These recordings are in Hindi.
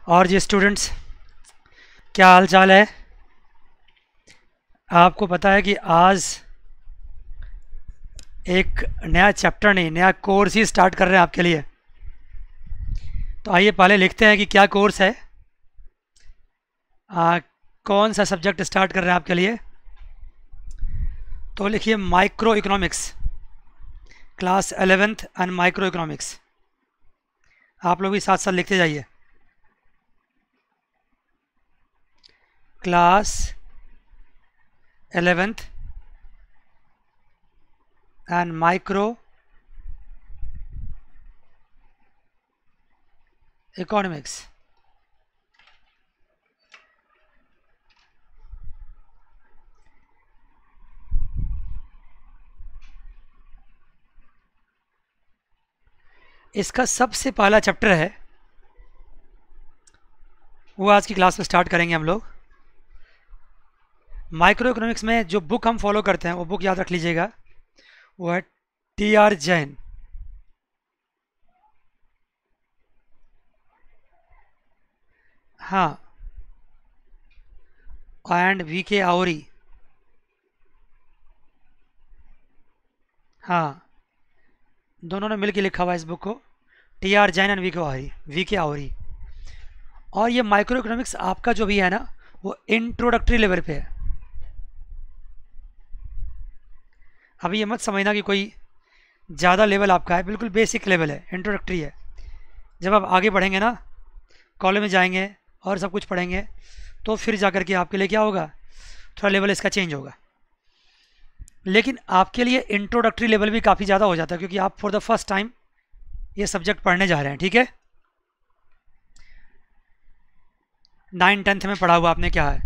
और जी स्टूडेंट्स, क्या हाल चाल है। आपको पता है कि आज एक नया चैप्टर नहीं, नया कोर्स ही स्टार्ट कर रहे हैं आपके लिए। तो आइए पहले लिखते हैं कि क्या कोर्स है। कौन सा सब्जेक्ट स्टार्ट कर रहे हैं आपके लिए। तो लिखिए micro economics, class 11th and micro economics. आप लोग भी साथ साथ लिखते जाइए। Class 11th and micro economics. इसका सबसे पहला चैप्टर है, वो आज की क्लास में स्टार्ट करेंगे हम लोग। माइक्रो इकोनॉमिक्स में जो बुक हम फॉलो करते हैं वो बुक याद रख लीजिएगा, वो है टी.आर. जैन। हाँ, एंड वी.के. आवरी। हाँ, दोनों ने मिलकर लिखा हुआ है इस बुक को, टी.आर. Jain and VK. आवरी। और ये माइक्रो इकोनॉमिक्स आपका जो भी है ना, वो इंट्रोडक्टरी लेवल पे है। अभी ये मत समझना कि कोई ज़्यादा लेवल आपका है, बिल्कुल बेसिक लेवल है, इंट्रोडक्टरी है। जब आप आगे बढ़ेंगे ना, कॉलेज में जाएंगे और सब कुछ पढ़ेंगे, तो फिर जाकर के आपके लिए क्या होगा, थोड़ा लेवल इसका चेंज होगा। लेकिन आपके लिए इंट्रोडक्टरी लेवल भी काफ़ी ज़्यादा हो जाता है, क्योंकि आप फॉर द फर्स्ट टाइम ये सब्जेक्ट पढ़ने जा रहे हैं। ठीक है, 9th-10th में पढ़ा हुआ आपने क्या है,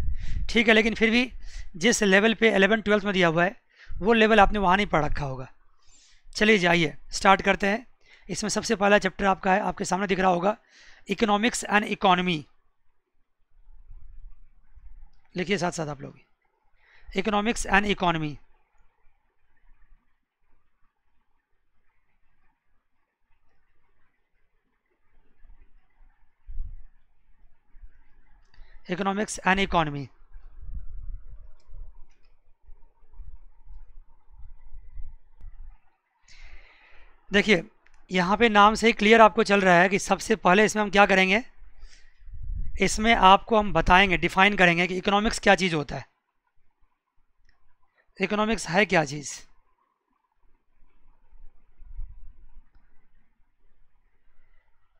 ठीक है, लेकिन फिर भी जिस लेवल पे 11th-12th में दिया हुआ है, वो लेवल आपने वहाँ नहीं पढ़ रखा होगा। चलिए जाइए स्टार्ट करते हैं। इसमें सबसे पहला चैप्टर आपका है, आपके सामने दिख रहा होगा, इकोनॉमिक्स एंड इकोनॉमी। लिखिए साथ साथ आप लोग, economics and economy. Economics and economy. देखिए यहाँ पे नाम से ही क्लियर आपको चल रहा है कि सबसे पहले इसमें हम क्या करेंगे, इसमें आपको हम बताएंगे, डिफाइन करेंगे कि इकोनॉमिक्स क्या चीज़ होता है, इकोनॉमिक्स है क्या चीज़।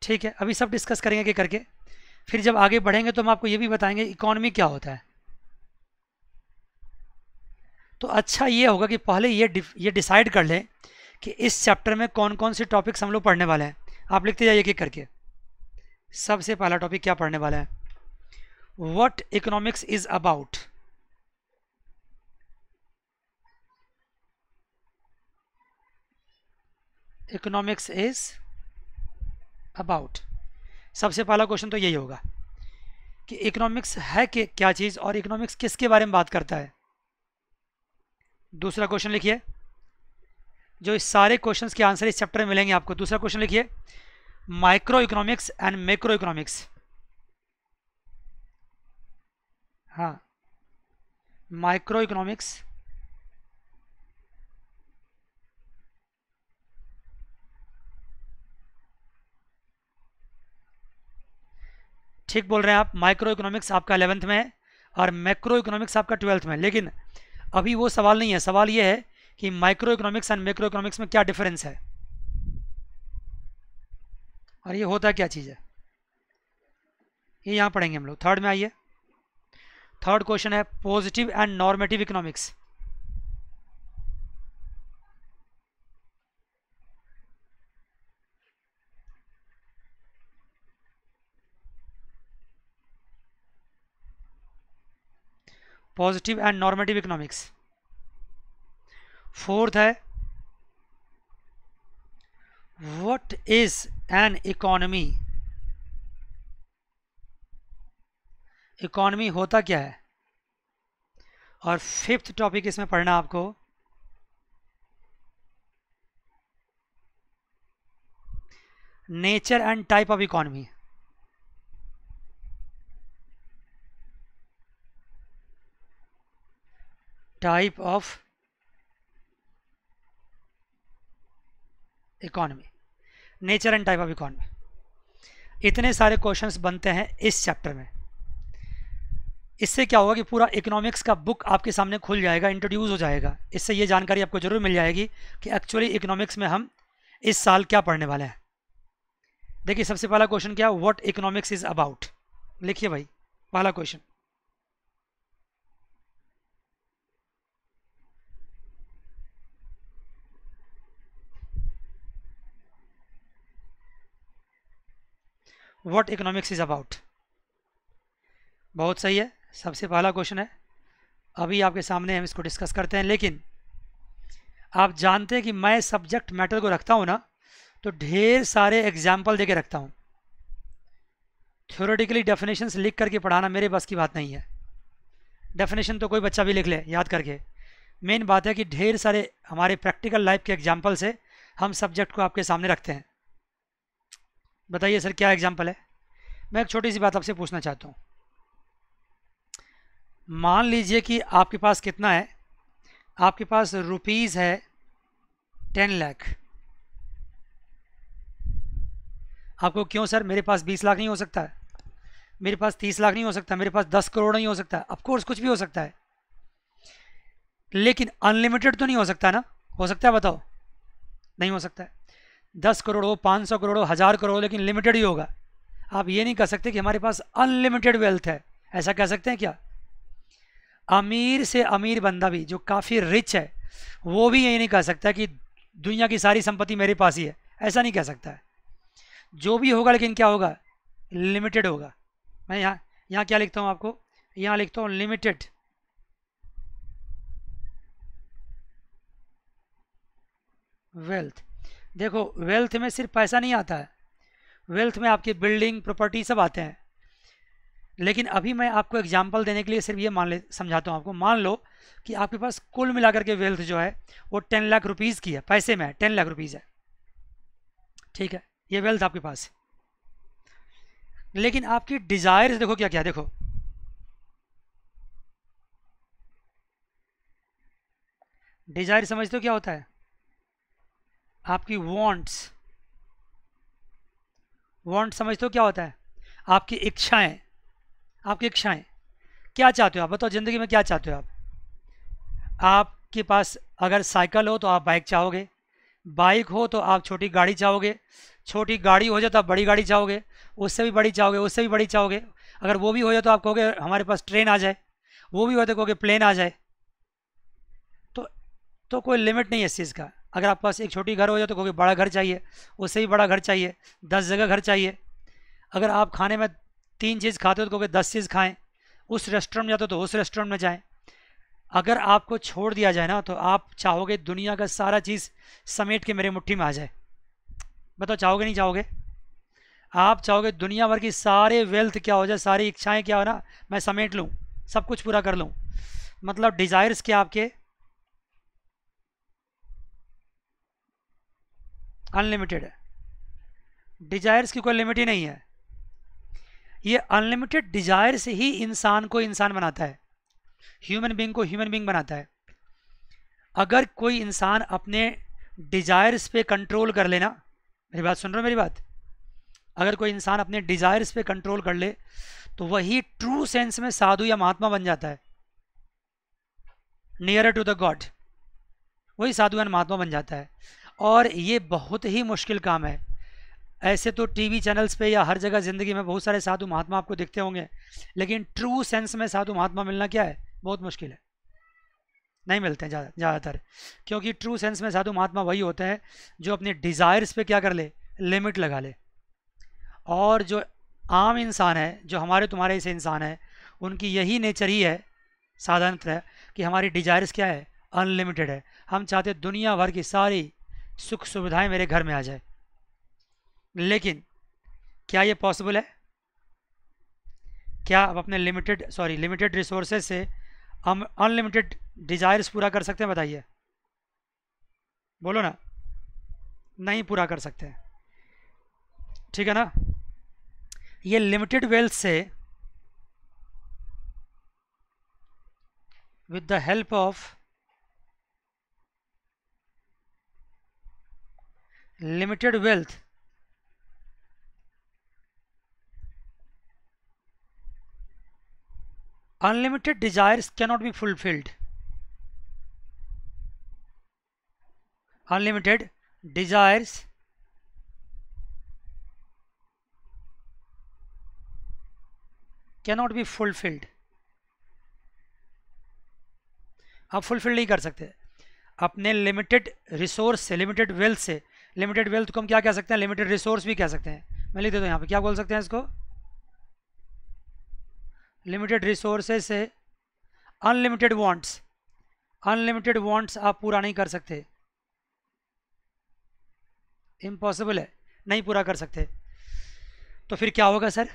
ठीक है, अभी सब डिस्कस करेंगे कि करके, फिर जब आगे बढ़ेंगे तो हम आपको ये भी बताएंगे इकोनॉमी क्या होता है। तो अच्छा ये होगा कि पहले ये डिसाइड कर लें कि इस चैप्टर में कौन कौन से टॉपिक्स हम लोग पढ़ने वाले हैं। आप लिखते जाइए एक करके। सबसे पहला टॉपिक क्या पढ़ने वाला है, what economics is about. Economics is about. सबसे पहला क्वेश्चन तो यही होगा कि इकोनॉमिक्स है कि क्या चीज़, और इकोनॉमिक्स किसके बारे में बात करता है। दूसरा क्वेश्चन लिखिए, जो इस सारे क्वेश्चंस के आंसर इस चैप्टर में मिलेंगे आपको। दूसरा क्वेश्चन लिखिए, micro economics and macro economics. हाँ, माइक्रो इकोनॉमिक्स ठीक बोल रहे हैं आप। माइक्रो इकोनॉमिक्स आपका 11th में है और मैक्रो इकोनॉमिक्स आपका 12th में। लेकिन अभी वो सवाल नहीं है, सवाल ये है कि micro economics and macro economics में क्या डिफरेंस है और ये होता क्या चीज़ है, ये यहाँ पढ़ेंगे हम लोग। थर्ड में आइए, थर्ड क्वेश्चन है positive and normative economics. Positive and normative economics. Fourth है what is an economy. Economy होता क्या है। और फिफ्थ टॉपिक इसमें पढ़ना आपको, nature and type of economy. Type of economy, nature and type of economy. इतने सारे क्वेश्चंस बनते हैं इस चैप्टर में। इससे क्या होगा कि पूरा इकोनॉमिक्स का बुक आपके सामने खुल जाएगा, इंट्रोड्यूस हो जाएगा। इससे ये जानकारी आपको जरूर मिल जाएगी कि एक्चुअली इकोनॉमिक्स में हम इस साल क्या पढ़ने वाले हैं। देखिए सबसे पहला क्वेश्चन क्या, व्हाट इकोनॉमिक्स इज अबाउट। लिखिए भाई पहला question. What economics is about, बहुत सही है, सबसे पहला क्वेश्चन है। अभी आपके सामने हम इसको डिस्कस करते हैं। लेकिन आप जानते हैं कि मैं सब्जेक्ट मैटर को रखता हूं ना, तो ढेर सारे एग्जाम्पल देके रखता हूं। थ्योरेटिकली डेफिनेशंस लिख करके पढ़ाना मेरे बस की बात नहीं है। डेफिनेशन तो कोई बच्चा भी लिख ले याद करके। मेन बात है कि ढेर सारे हमारे प्रैक्टिकल लाइफ के एग्जाम्पल से हम सब्जेक्ट को आपके सामने रखते हैं। बताइए सर क्या एग्जाम्पल है। मैं एक छोटी सी बात आपसे पूछना चाहता हूँ। मान लीजिए कि आपके पास कितना है, आपके पास रुपीज़ है 10 लाख। आपको क्यों सर, मेरे पास 20 लाख नहीं हो सकता है, मेरे पास 30 लाख नहीं हो सकता, मेरे पास 10 करोड़ नहीं हो सकता। ऑफकोर्स कुछ भी हो सकता है, लेकिन अनलिमिटेड तो नहीं हो सकता ना। हो सकता है बताओ, नहीं हो सकता है। 10 करोड़ हो, 500 करोड़ हो, 1000 करोड़ हो, लेकिन लिमिटेड ही होगा। आप ये नहीं कह सकते कि हमारे पास अनलिमिटेड वेल्थ है। ऐसा कह सकते हैं क्या? अमीर से अमीर बंदा भी जो काफ़ी रिच है, वो भी यही नहीं कह सकता कि दुनिया की सारी संपत्ति मेरे पास ही है। ऐसा नहीं कह सकता है। जो भी होगा लेकिन क्या होगा, लिमिटेड होगा। मैं यहाँ यहाँ क्या लिखता हूँ आपको, यहाँ लिखता हूँ लिमिटेड वेल्थ। देखो वेल्थ में सिर्फ पैसा नहीं आता है, वेल्थ में आपकी बिल्डिंग प्रॉपर्टी सब आते हैं। लेकिन अभी मैं आपको एग्जांपल देने के लिए सिर्फ ये समझाता हूँ आपको। मान लो कि आपके पास कुल मिलाकर के वेल्थ जो है वो 10 लाख रुपीज़ की है, पैसे में है 10 लाख रुपीज़ है, ठीक है, ये वेल्थ आपके पास है। लेकिन आपकी डिज़ायर्स देखो क्या क्या, देखो डिज़ायर समझते हो क्या होता है? आपकी वांट्स, वांट समझते हो क्या होता है? आपकी इच्छाएं, आपकी इच्छाएं। क्या चाहते हो आप, बताओ ज़िंदगी में क्या चाहते हो आप? आपके पास अगर साइकिल हो तो आप बाइक चाहोगे, बाइक हो तो आप छोटी गाड़ी चाहोगे, छोटी गाड़ी हो जाए तो आप बड़ी गाड़ी चाहोगे, उससे भी बड़ी चाहोगे, उससे भी बड़ी चाहोगे। अगर वो भी हो जाए तो आप कहोगे हमारे पास ट्रेन आ जाए, वो भी हो तो कहोगे प्लेन आ जाए। तो तो कोई लिमिट नहीं है इस चीज़ का। अगर आपके पास एक छोटी घर हो जाए तो कहोगे बड़ा घर चाहिए, उससे भी बड़ा घर चाहिए, 10 जगह घर चाहिए। अगर आप खाने में 3 चीज़ खाते हो तो कहोगे 10 चीज़ खाएं, उस रेस्टोरेंट में जाते हो तो उस रेस्टोरेंट में जाएं। अगर आपको छोड़ दिया जाए ना तो आप चाहोगे दुनिया का सारा चीज़ समेट के मेरे मुट्ठी में आ जाए। बताओ चाहोगे नहीं चाहोगे? आप चाहोगे दुनिया भर की सारे वेल्थ क्या हो जाए, सारी इच्छाएं क्या हो ना, मैं समेट लूँ, सब कुछ पूरा कर लूँ। मतलब डिज़ायर्स क्या आपके अनलिमिटेड है। डिज़ायर्स की कोई लिमिट ही नहीं है। ये अनलिमिटेड डिज़ायर से ही इंसान को इंसान बनाता है, ह्यूमन बींग को ह्यूमन बींग बनाता है। अगर कोई इंसान अपने डिज़ायर्स पे कंट्रोल कर लेना, मेरी बात सुन रहे हो मेरी बात? अगर कोई इंसान अपने डिज़ायर्स पे कंट्रोल कर ले तो वही ट्रू सेंस में साधु या महात्मा बन जाता है, नियरर टू द गॉड, वही साधु या महात्मा बन जाता है। और ये बहुत ही मुश्किल काम है। ऐसे तो टीवी चैनल्स पे या हर जगह ज़िंदगी में बहुत सारे साधु महात्मा आपको दिखते होंगे, लेकिन ट्रू सेंस में साधु महात्मा मिलना क्या है, बहुत मुश्किल है, नहीं मिलते हैं ज़्यादातर। क्योंकि ट्रू सेंस में साधु महात्मा वही होते हैं जो अपने डिज़ायर्स पे क्या कर ले, लिमिट लगा ले। और जो आम इंसान है, जो हमारे तुम्हारे ऐसे इंसान है, उनकी यही नेचर ही है साधारणतः कि हमारी डिज़ायर्स क्या है, अनलिमिटेड है। हम चाहते दुनिया भर की सारी सुख सुविधाएं मेरे घर में आ जाए। लेकिन क्या ये पॉसिबल है? क्या आप अपने लिमिटेड रिसोर्सेज से हम अनलिमिटेड डिज़ायर्स पूरा कर सकते हैं? बताइए, बोलो ना। नहीं पूरा कर सकते हैं, ठीक है ना। ये लिमिटेड वेल्थ से with the help of limited wealth, unlimited desires cannot be fulfilled. Unlimited desires cannot be fulfilled. आप फुलफिल नहीं कर सकते अपने लिमिटेड रिसोर्स से, लिमिटेड वेल्थ से। लिमिटेड वेल्थ को हम क्या कह सकते हैं? लिमिटेड रिसोर्स भी कह सकते हैं। मैं लिख देता हूँ यहाँ पे, क्या बोल सकते हैं इसको? लिमिटेड रिसोर्सेज से अनलिमिटेड वांट्स। अनलिमिटेड वांट्स आप पूरा नहीं कर सकते, इम्पॉसिबल है, नहीं पूरा कर सकते। तो फिर क्या होगा सर?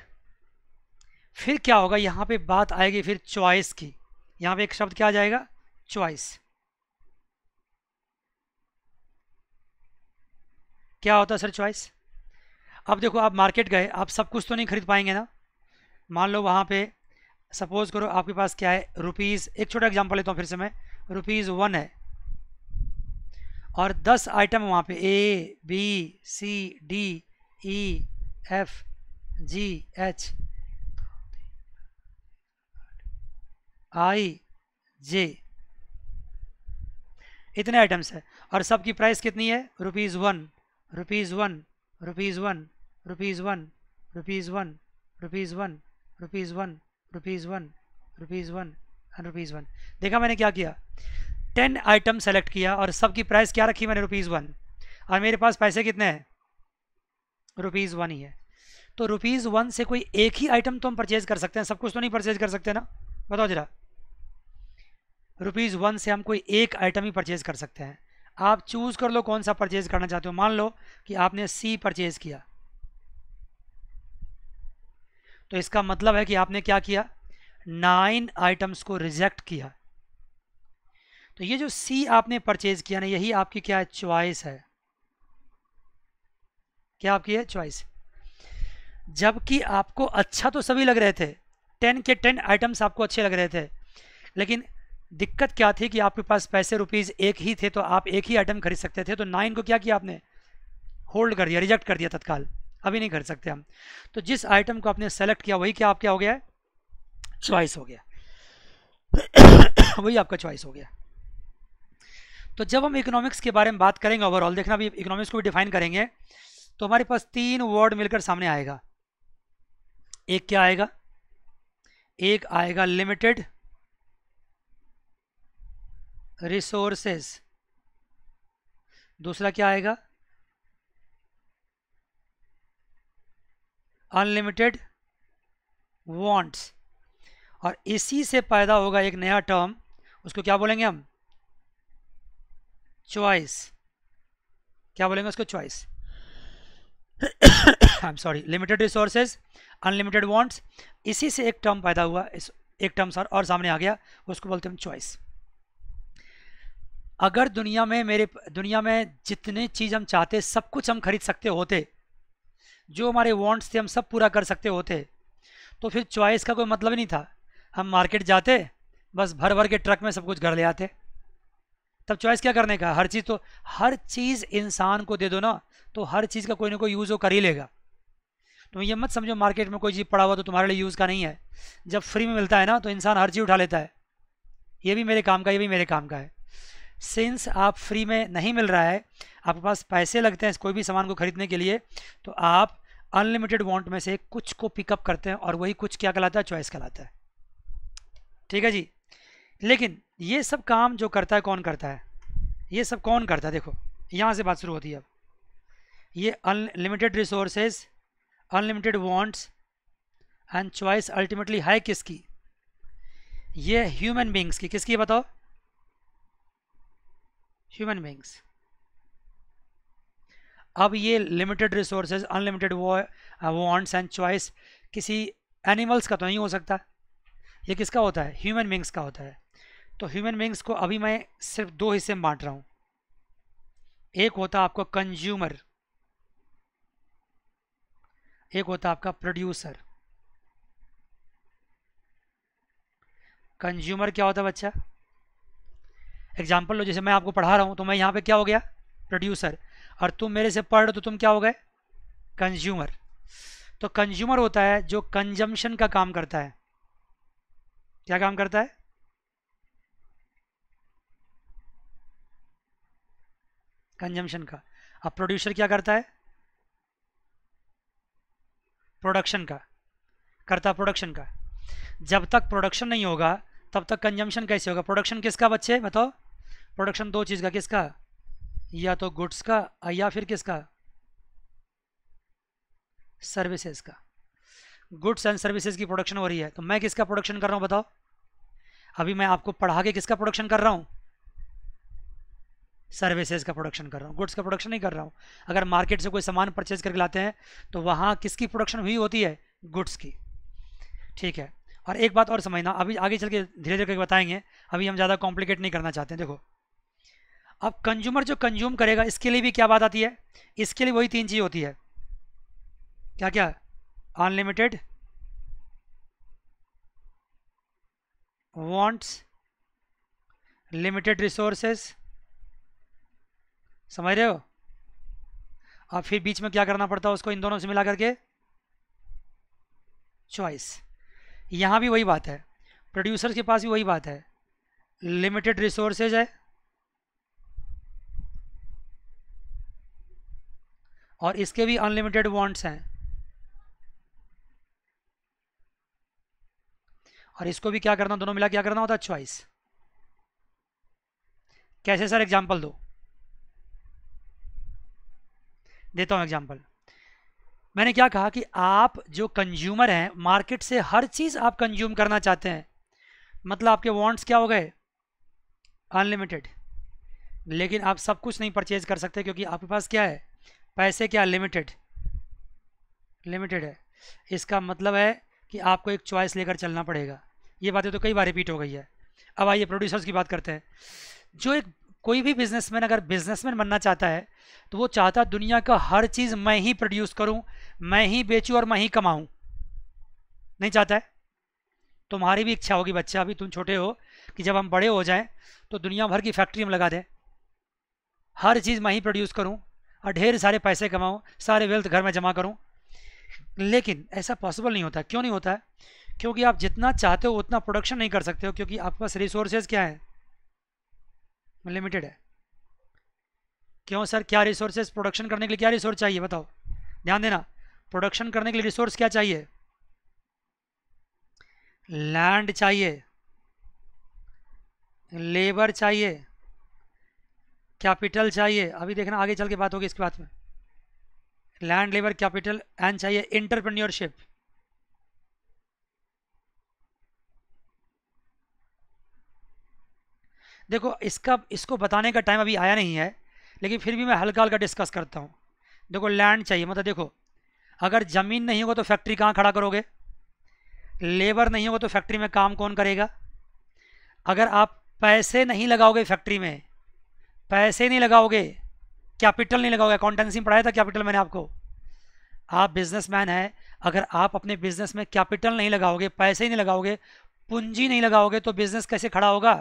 फिर क्या होगा? यहाँ पे बात आएगी फिर चॉइस की। यहाँ पे एक शब्द क्या आ जाएगा? चॉइस। क्या होता है सर चॉइस? अब देखो, आप मार्केट गए, आप सब कुछ तो नहीं खरीद पाएंगे ना। मान लो वहाँ पे सपोज करो आपके पास क्या है, रुपीज़, एक छोटा एग्जांपल लेता हूँ फिर से मैं, ₹1 है और 10 आइटम वहाँ पे ABCDEFGH IJ, इतने आइटम्स है और सबकी प्राइस कितनी है? ₹1, ₹1, ₹1, ₹1, ₹1, ₹1, ₹1, ₹1, ₹1 एंड ₹1। देखा मैंने क्या किया? 10 आइटम सेलेक्ट किया और सबकी प्राइस क्या रखी मैंने? ₹1। और मेरे पास पैसे कितने हैं? ₹1 ही है। तो ₹1 से कोई एक ही आइटम तो हम परचेज कर सकते हैं, सब कुछ तो नहीं परचेज कर सकते ना। बताओ जरा, ₹1 से हम कोई एक आइटम ही परचेज कर सकते हैं। आप चूज कर लो कौन सा परचेज करना चाहते हो। मान लो कि आपने सी परचेज किया, तो इसका मतलब है कि आपने क्या किया? 9 आइटम्स को रिजेक्ट किया। तो ये जो सी आपने परचेज किया ना, यही आपकी क्या है? चॉइस है। क्या आपकी है? चॉइस। जबकि आपको अच्छा तो सभी लग रहे थे, 10 के 10 आइटम्स आपको अच्छे लग रहे थे, लेकिन दिक्कत क्या थी कि आपके पास पैसे ₹1 ही थे, तो आप एक ही आइटम खरीद सकते थे। तो 9 को क्या किया आपने? होल्ड कर दिया, रिजेक्ट कर दिया तत्काल, अभी नहीं खरीद सकते हम। तो जिस आइटम को आपने सेलेक्ट किया वही क्या आपका हो गया? चॉइस हो गया। वही आपका चॉइस हो गया। तो जब हम इकोनॉमिक्स के बारे में बात करेंगे ओवरऑल, देखना अभी इकोनॉमिक्स को भी डिफाइन करेंगे, तो हमारे पास 3 वर्ड मिलकर सामने आएगा। एक क्या आएगा? एक आएगा लिमिटेड रिसोर्सेस, दूसरा क्या आएगा? Unlimited wants. और इसी से पैदा होगा एक नया टर्म, उसको क्या बोलेंगे हम? चॉइस। क्या बोलेंगे उसको? Choice. I am sorry, limited resources, unlimited wants, इसी से एक टर्म पैदा हुआ, इस एक टर्म और सामने आ गया, उसको बोलते हैं हम चॉइस। अगर दुनिया में जितने चीज़ हम चाहते सब कुछ हम खरीद सकते होते, जो हमारे वांट्स थे हम सब पूरा कर सकते होते, तो फिर चॉइस का कोई मतलब ही नहीं था। हम मार्केट जाते, बस भर भर के ट्रक में सब कुछ घर ले आते। तब चॉइस क्या करने का? हर चीज़ इंसान को दे दो ना, तो हर चीज़ का कोई ना कोई यूज़ वो कर ही लेगा। तो ये मत समझो मार्केट में कोई चीज़ पड़ा हुआ तो तुम्हारे लिए यूज़ का नहीं है। जब फ्री में मिलता है ना, तो इंसान हर चीज़ उठा लेता है, ये भी मेरे काम का, ये भी मेरे काम का है। सिंस आप फ्री में नहीं मिल रहा है, आपके पास पैसे लगते हैं कोई भी सामान को खरीदने के लिए, तो आप अनलिमिटेड वांट में से कुछ को पिकअप करते हैं और वही कुछ क्या कहलाता है? चॉइस कहलाता है। ठीक है जी। लेकिन ये सब काम जो करता है, कौन करता है? ये सब कौन करता है? देखो यहाँ से बात शुरू होती है। अब ये unlimited resources, unlimited wants and choice ultimately है किसकी? ये ह्यूमन बींग्स की। किसकी बताओ? Human beings. अब ये limited resources, unlimited wants and choice किसी एनिमल्स का तो नहीं हो सकता, ये किसका होता है? ह्यूमन बींग्स का होता है। तो ह्यूमन बींग्स को अभी मैं सिर्फ 2 हिस्से में बांट रहा हूँ। एक होता है आपका कंज्यूमर, एक होता है आपका प्रोड्यूसर। कंज्यूमर क्या होता है बच्चा? एग्जाम्पल लो, जैसे मैं आपको पढ़ा रहा हूँ तो मैं यहाँ पे क्या हो गया, प्रोड्यूसर, और तुम मेरे से पढ़ रहे हो तो तुम क्या हो गए, कंज्यूमर। तो कंज्यूमर होता है जो कंजम्पशन का काम करता है। क्या काम करता है, कंजम्पशन का। अब प्रोड्यूसर क्या करता है, प्रोडक्शन का, करता प्रोडक्शन का। जब तक प्रोडक्शन नहीं होगा तब तक कंजम्पशन कैसे होगा। प्रोडक्शन किसका बच्चे बताओ, प्रोडक्शन दो चीज़ का, किसका, या तो गुड्स का या फिर किसका, सर्विसेज का। गुड्स एंड सर्विसेज की प्रोडक्शन हो रही है, तो मैं किसका प्रोडक्शन कर रहा हूँ बताओ। अभी मैं आपको पढ़ा के किसका प्रोडक्शन कर रहा हूँ, सर्विसेज का प्रोडक्शन कर रहा हूँ, गुड्स का प्रोडक्शन नहीं कर रहा हूँ। अगर मार्केट से कोई सामान परचेज करके लाते हैं तो वहाँ किसकी प्रोडक्शन हुई होती है, गुड्स की। ठीक है, और एक बात और समझना, अभी आगे चल के धीरे धीरे करके बताएंगे, अभी हम ज़्यादा कॉम्प्लिकेट नहीं करना चाहते हैं। देखो, अब कंज्यूमर जो कंज्यूम करेगा इसके लिए भी क्या बात आती है, इसके लिए वही तीन चीज़ होती है, क्या क्या, अनलिमिटेड वांट्स, लिमिटेड रिसोर्सेज, समझ रहे हो। अब फिर बीच में क्या करना पड़ता है उसको, इन दोनों से मिला करके चॉइस। यहाँ भी वही बात है, प्रोड्यूसर के पास भी वही बात है, लिमिटेड रिसोर्सेज है और इसके भी अनलिमिटेड वांट्स हैं, और इसको भी क्या करना, दोनों मिला क्या करना होता है, चॉइस। कैसे सर, एग्जांपल दो। देता हूं एग्जांपल। मैंने क्या कहा कि आप जो कंज्यूमर हैं, मार्केट से हर चीज़ आप कंज्यूम करना चाहते हैं, मतलब आपके वांट्स क्या हो गए, अनलिमिटेड। लेकिन आप सब कुछ नहीं परचेज कर सकते क्योंकि आपके पास क्या है, पैसे क्या, लिमिटेड, लिमिटेड है। इसका मतलब है कि आपको एक चॉइस लेकर चलना पड़ेगा। ये बातें तो कई बार रिपीट हो गई है। अब आइए प्रोड्यूसर्स की बात करते हैं। जो एक कोई भी बिजनेसमैन अगर बिजनेसमैन बनना चाहता है तो वो चाहता है दुनिया का हर चीज़ मैं ही प्रोड्यूस करूं, मैं ही बेचूं और मैं ही कमाऊं, नहीं चाहता है। तुम्हारी भी इच्छा होगी बच्चा, अभी तुम छोटे हो, कि जब हम बड़े हो जाएं तो दुनिया भर की फैक्ट्री हम लगा दें, हर चीज़ मैं ही प्रोड्यूस करूं और ढेर सारे पैसे कमाऊं, सारे वेल्थ घर में जमा करूं। लेकिन ऐसा पॉसिबल नहीं होता। क्यों नहीं होता है, क्योंकि आप जितना चाहते हो उतना प्रोडक्शन नहीं कर सकते हो, क्योंकि आपके पास रिसोर्सेज क्या है, लिमिटेड है। क्यों सर, क्या रिसोर्सेज, प्रोडक्शन करने के लिए क्या रिसोर्स चाहिए बताओ, ध्यान देना। प्रोडक्शन करने के लिए रिसोर्स क्या चाहिए, लैंड चाहिए, लेबर चाहिए, कैपिटल चाहिए। अभी देखना आगे चल के बात होगी इसके बात में। लैंड, लेबर, कैपिटल एंड चाहिए एंटरप्रेन्योरशिप। देखो इसको बताने का टाइम अभी आया नहीं है, लेकिन फिर भी मैं हल्का हल्का डिस्कस करता हूँ। देखो लैंड चाहिए, मतलब देखो अगर ज़मीन नहीं होगा तो फैक्ट्री कहाँ खड़ा करोगे, लेबर नहीं होगा तो फैक्ट्री में काम कौन करेगा, अगर आप पैसे नहीं लगाओगे फैक्ट्री में, पैसे नहीं लगाओगे, कैपिटल नहीं लगाओगे, अकाउंटेंसी में पढ़ाया था कैपिटल मैंने आपको। आप बिजनेसमैन हैं, अगर आप अपने बिजनेस में कैपिटल नहीं लगाओगे, पैसे ही नहीं लगाओगे, पूंजी नहीं लगाओगे तो बिजनेस कैसे खड़ा होगा,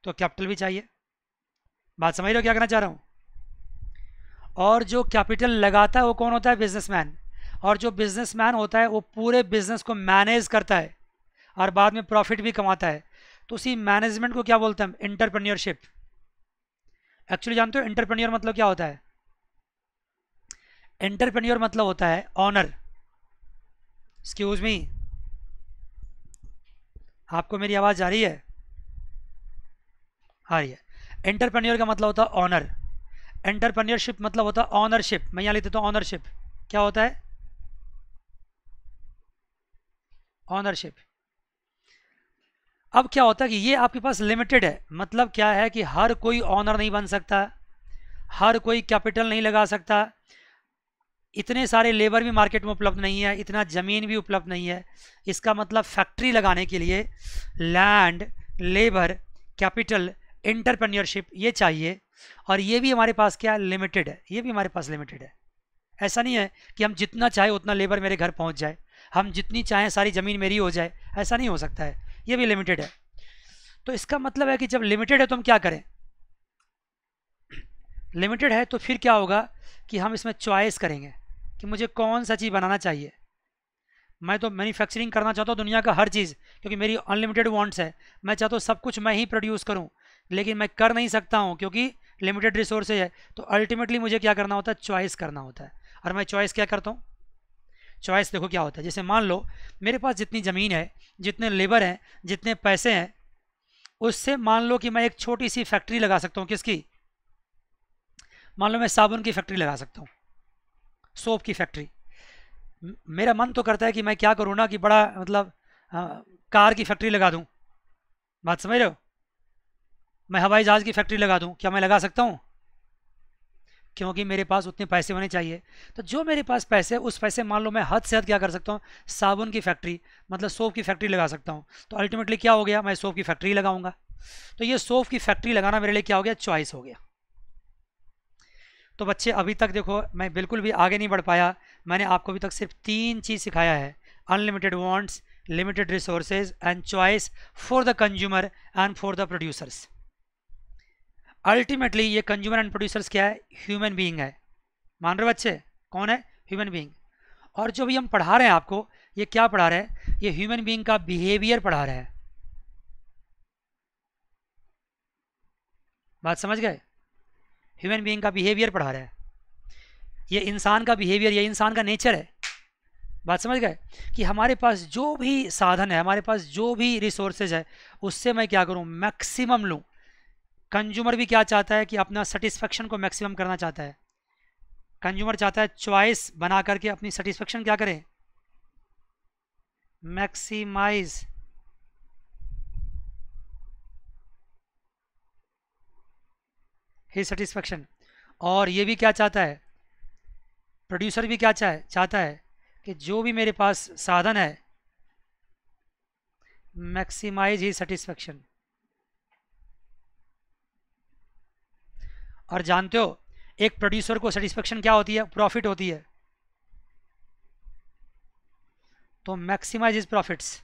तो कैपिटल भी चाहिए। बात समझ रहे हो क्या कहना चाह रहा हूँ। और जो कैपिटल लगाता है वो कौन होता है, बिजनेसमैन। और जो बिजनेसमैन होता है वो पूरे बिजनेस को मैनेज करता है और बाद में प्रॉफिट भी कमाता है। तो उसी मैनेजमेंट को क्या बोलते हैं, एंटरप्रेन्योरशिप। एक्चुअली जानते हो एंटरप्रेन्योर मतलब क्या होता है, एंटरप्रेन्योर मतलब होता है ऑनर। एक्सक्यूज मी, आपको मेरी आवाज़ आ रही है, आ रही है। एंटरप्रेन्योर का मतलब होता है ऑनर, एंटरप्रेन्योरशिप मतलब होता है ऑनरशिप। मैं यहाँ लिख देता हूँ ऑनरशिप। क्या होता है, ऑनरशिप। अब क्या होता है कि ये आपके पास लिमिटेड है, मतलब क्या है कि हर कोई ऑनर नहीं बन सकता, हर कोई कैपिटल नहीं लगा सकता, इतने सारे लेबर भी मार्केट में उपलब्ध नहीं है, इतना ज़मीन भी उपलब्ध नहीं है। इसका मतलब फैक्ट्री लगाने के लिए लैंड, लेबर, कैपिटल, एंटरप्रेन्योरशिप ये चाहिए। और ये भी हमारे पास क्या है, लिमिटेड है, ये भी हमारे पास लिमिटेड है। ऐसा नहीं है कि हम जितना चाहे उतना लेबर मेरे घर पहुंच जाए, हम जितनी चाहें सारी ज़मीन मेरी हो जाए, ऐसा नहीं हो सकता है, ये भी लिमिटेड है। तो इसका मतलब है कि जब लिमिटेड है तो हम क्या करें, लिमिटेड है तो फिर क्या होगा कि हम इसमें चॉइस करेंगे कि मुझे कौन सा चीज़ बनाना चाहिए। मैं तो मैन्युफैक्चरिंग करना चाहता हूँ दुनिया का हर चीज़, क्योंकि मेरी अनलिमिटेड वांट्स है। मैं चाहता हूँ सब कुछ मैं ही प्रोड्यूस करूँ, लेकिन मैं कर नहीं सकता हूँ क्योंकि लिमिटेड रिसोर्सेज है। तो अल्टीमेटली मुझे क्या करना होता है, चॉइस करना होता है। और मैं चॉइस क्या करता हूँ, चॉइस देखो क्या होता है। जैसे मान लो मेरे पास जितनी ज़मीन है, जितने लेबर हैं, जितने पैसे हैं, उससे मान लो कि मैं एक छोटी सी फैक्ट्री लगा सकता हूँ। किसकी? मान लो मैं साबुन की फैक्ट्री लगा सकता हूँ, सोप की फैक्ट्री। मेरा मन तो करता है कि मैं क्या करूँ ना कि बड़ा मतलब कार की फैक्ट्री लगा दूँ। बात समझ रहे हो? मैं हवाई जहाज़ की फैक्ट्री लगा दूँ, क्या मैं लगा सकता हूँ? क्योंकि मेरे पास उतने पैसे होने चाहिए। तो जो मेरे पास पैसे, उस पैसे मान लो मैं हद से हद क्या कर सकता हूँ, साबुन की फैक्ट्री मतलब सोप की फैक्ट्री लगा सकता हूँ। तो अल्टीमेटली क्या हो गया, मैं सोप की फैक्ट्री लगाऊंगा। तो ये सोप की फैक्ट्री लगाना मेरे लिए क्या हो गया, चॉइस हो गया। तो बच्चे अभी तक देखो मैं बिल्कुल भी आगे नहीं बढ़ पाया। मैंने आपको अभी तक सिर्फ 3 चीज़ सिखाया है, unlimited wants, limited resources and choice for the consumer and for the producers. Ultimately ये कंज्यूमर एंड प्रोड्यूसर्स क्या है, ह्यूमन बीइंग है। मान रहे हो बच्चे, कौन है, ह्यूमन बीइंग। और जो भी हम पढ़ा रहे हैं आपको, ये क्या पढ़ा रहे हैं, ये ह्यूमन बीइंग का बिहेवियर पढ़ा रहे हैं। बात समझ गए? ह्यूमन बीइंग का बिहेवियर पढ़ा रहे हैं। ये इंसान का बिहेवियर, ये इंसान का नेचर है। बात समझ गए? कि हमारे पास जो भी साधन है, हमारे पास जो भी रिसोर्सेज है, उससे मैं क्या करूं, मैक्सिमम लूं। कंज्यूमर भी क्या चाहता है कि अपना सेटिस्फेक्शन को मैक्सिमम करना चाहता है। कंज्यूमर चाहता है चॉइस बना करके अपनी सेटिस्फेक्शन क्या करे, मैक्सिमाइज। ही सेटिस्फेक्शन। और ये भी क्या चाहता है, प्रोड्यूसर भी क्या चाहता है कि जो भी मेरे पास साधन है, मैक्सिमाइज ही सेटिस्फेक्शन। और जानते हो एक प्रोड्यूसर को सेटिस्फेक्शन क्या होती है, प्रॉफिट होती है। तो मैक्सिमाइज इज प्रॉफिट्स।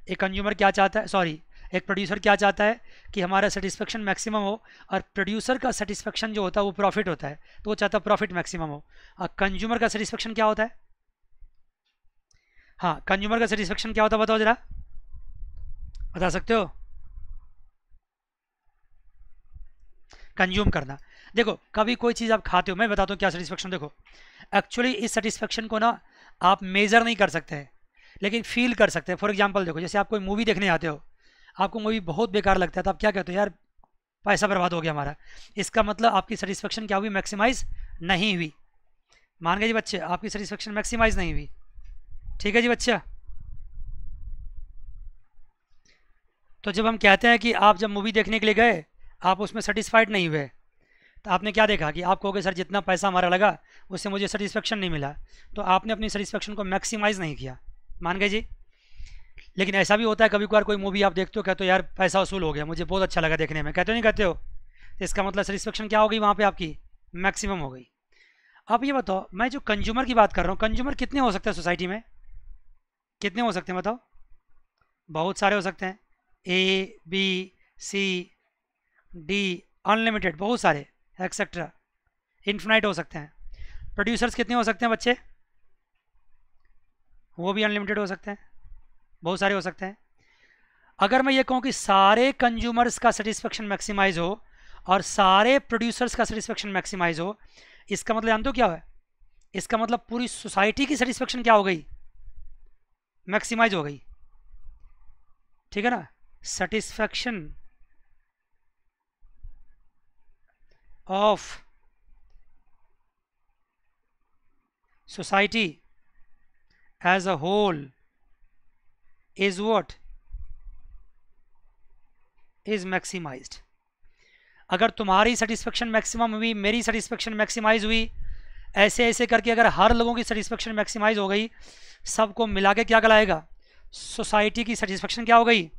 एक कंज्यूमर क्या चाहता है, सॉरी, एक प्रोड्यूसर क्या चाहता है कि हमारा सेटिस्फेक्शन मैक्सिमम हो। और प्रोड्यूसर का सेटिस्फेक्शन जो होता है वो प्रॉफिट होता है, तो वो चाहता है प्रॉफिट मैक्सिमम हो। और कंज्यूमर का सेटिस्फेक्शन क्या होता है, हाँ कंज्यूमर का सेटिस्फेक्शन क्या होता है, बताओ जरा, बता सकते हो? कंज्यूम करना। देखो कभी कोई चीज़ आप खाते हो, मैं बताता हूँ क्या सेटिस्फेक्शन। देखो एक्चुअली इस सेटिस्फेक्शन को ना आप मेज़र नहीं कर सकते हैं, लेकिन फील कर सकते हैं। फॉर एग्जांपल देखो, जैसे आप कोई मूवी देखने आते हो, आपको मूवी बहुत बेकार लगता है, तो आप क्या कहते हो, यार पैसा बर्बाद हो गया हमारा। इसका मतलब आपकी सेटिस्फेक्शन क्या हुई, मैक्सिमाइज नहीं हुई। मान गए जी बच्चे, आपकी सेटिस्फेक्शन मैक्सिमाइज नहीं हुई। ठीक है जी बच्चा। तो जब हम कहते हैं कि आप जब मूवी देखने के लिए गए, आप उसमें सेटिस्फाइड नहीं हुए, तो आपने क्या देखा कि आप कहोगे सर जितना पैसा हमारा लगा उससे मुझे सेटिस्फेक्शन नहीं मिला। तो आपने अपनी सेटिस्फेक्शन को मैक्सिमाइज़ नहीं किया। मान गए जी। लेकिन ऐसा भी होता है कभी कभार कोई मूवी आप देखते हो, कहते हो यार पैसा वसूल हो गया, मुझे बहुत अच्छा लगा देखने में, कहते हो नहीं कहते हो? तो इसका मतलब सेटिस्फेक्शन क्या हो गई वहाँ पे आपकी, मैक्सिमम हो गई। अब ये बताओ, मैं जो कंज्यूमर की बात कर रहा हूँ, कंज्यूमर कितने हो सकते हैं सोसाइटी में, कितने हो सकते हैं बताओ? बहुत सारे हो सकते हैं, A B C D, unlimited, बहुत सारे, एक्सेट्रा, इन्फिनाइट हो सकते हैं। प्रोड्यूसर्स कितने हो सकते हैं बच्चे, वो भी अनलिमिटेड हो सकते हैं, बहुत सारे हो सकते हैं। अगर मैं ये कहूँ कि सारे कंज्यूमर्स का सेटिस्फेक्शन मैक्सिमाइज हो और सारे प्रोड्यूसर्स का सेटिस्फेक्शन मैक्सिमाइज हो, इसका मतलब जानते हो क्या है, इसका मतलब पूरी सोसाइटी की सेटिस्फेक्शन क्या हो गई, मैक्सिमाइज हो गई। ठीक है ना? Satisfaction of society as a whole is what, is maximized. अगर तुम्हारी सेटिस्फेक्शन मैक्सिमम हुई, मेरी सेटिस्फेक्शन मैक्सिमाइज हुई, ऐसे ऐसे करके अगर हर लोगों की सेटिस्फेक्शन मैक्सिमाइज हो गई, सबको मिला के क्या कहलाएगा, सोसाइटी की सेटिस्फेक्शन क्या हो गई,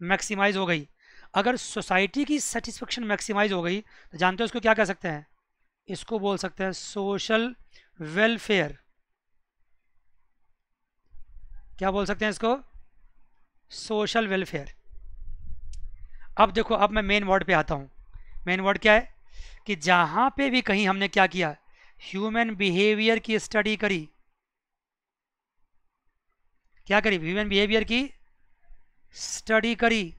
मैक्सिमाइज हो गई। अगर सोसाइटी की सेटिस्फेक्शन मैक्सिमाइज हो गई तो जानते हो इसको क्या कह सकते हैं, इसको बोल सकते हैं सोशल वेलफेयर। क्या बोल सकते हैं इसको, सोशल वेलफेयर। अब देखो, अब मैं मेन वर्ड पे आता हूँ। मेन वर्ड क्या है, कि जहां पे भी कहीं हमने क्या किया, ह्यूमन बिहेवियर की स्टडी करी, क्या करी, ह्यूमन बिहेवियर की स्टडी करी,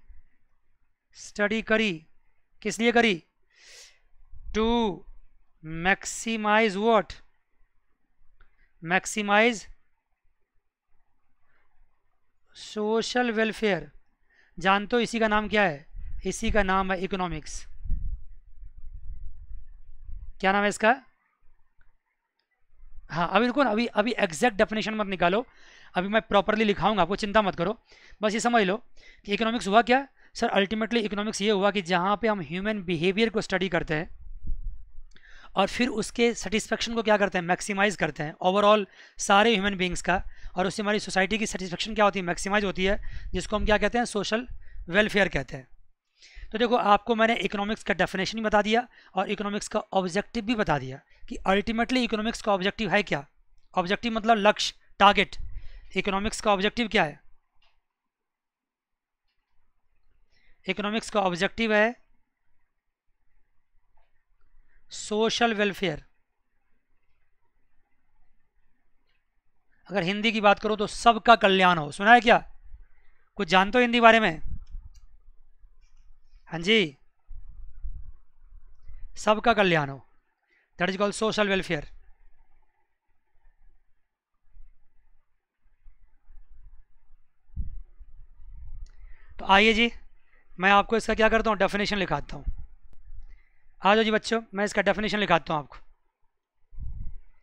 स्टडी करी, किस लिए करी, to maximize what, maximize social welfare. जानते हो इसी का नाम क्या है, इसी का नाम है इकोनॉमिक्स। क्या नाम है इसका, हाँ अभी रुको ना, अभी अभी एग्जैक्ट डेफिनेशन मत निकालो, अभी मैं प्रॉपरली लिखाऊंगा, आपको चिंता मत करो, बस ये समझ लो कि इकोनॉमिक्स हुआ क्या सर। अल्टीमेटली इकोनॉमिक्स ये हुआ कि जहाँ पे हम ह्यूमन बिहेवियर को स्टडी करते हैं और फिर उसके सेटिस्फेक्शन को क्या करते हैं, मैक्सिमाइज करते हैं ओवरऑल सारे ह्यूमन बींग्स का, और उससे हमारी सोसाइटी की सेटिस्फेक्शन क्या होती है, मैक्सिमाइज होती है, जिसको हम क्या कहते हैं, सोशल वेलफेयर कहते हैं। तो देखो आपको मैंने इकोनॉमिक्स का डेफिनेशन भी बता दिया और इकोनॉमिक्स का ऑब्जेक्टिव भी बता दिया कि अल्टीमेटली इकोनॉमिक्स का ऑब्जेक्टिव है क्या, ऑब्जेक्टिव मतलब लक्ष्य, टारगेट। इकोनॉमिक्स का ऑब्जेक्टिव क्या है, इकोनॉमिक्स का ऑब्जेक्टिव है सोशल वेलफेयर। अगर हिंदी की बात करो तो सबका कल्याण हो, सुना है क्या, कुछ जानते हो हिंदी बारे में, हाँ जी, सबका कल्याण हो, that is called social welfare. तो आइए जी, मैं आपको इसका क्या करता हूँ, डेफिनेशन लिखाता हूँ। आ जाओ जी बच्चों, मैं इसका डेफिनेशन लिखाता हूँ आपको।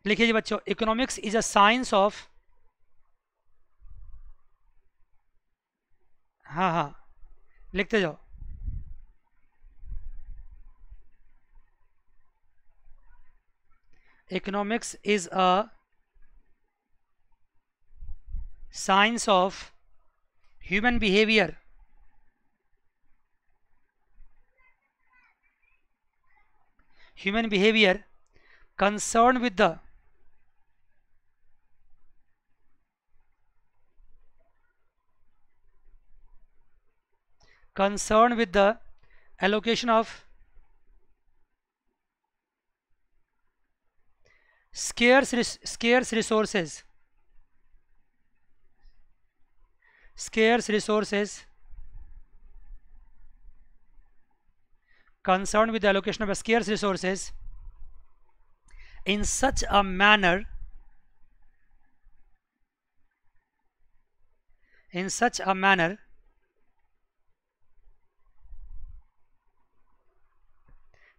लिखिए जी बच्चों, economics is a science of, हाँ हाँ लिखते जाओ, economics is a science of human behaviour, human behavior concerned with the allocation of scarce resources, concerned with the allocation of scarce resources in such a manner,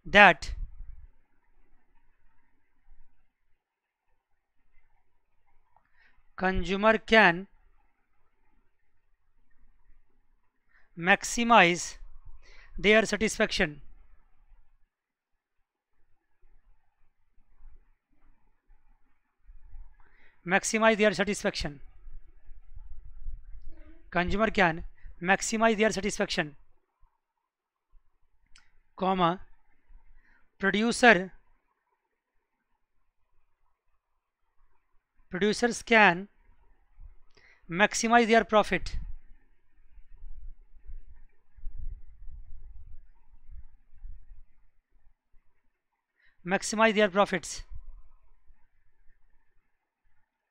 that consumer can maximize their satisfaction, consumer can maximize their satisfaction, comma, producers can maximize their profit,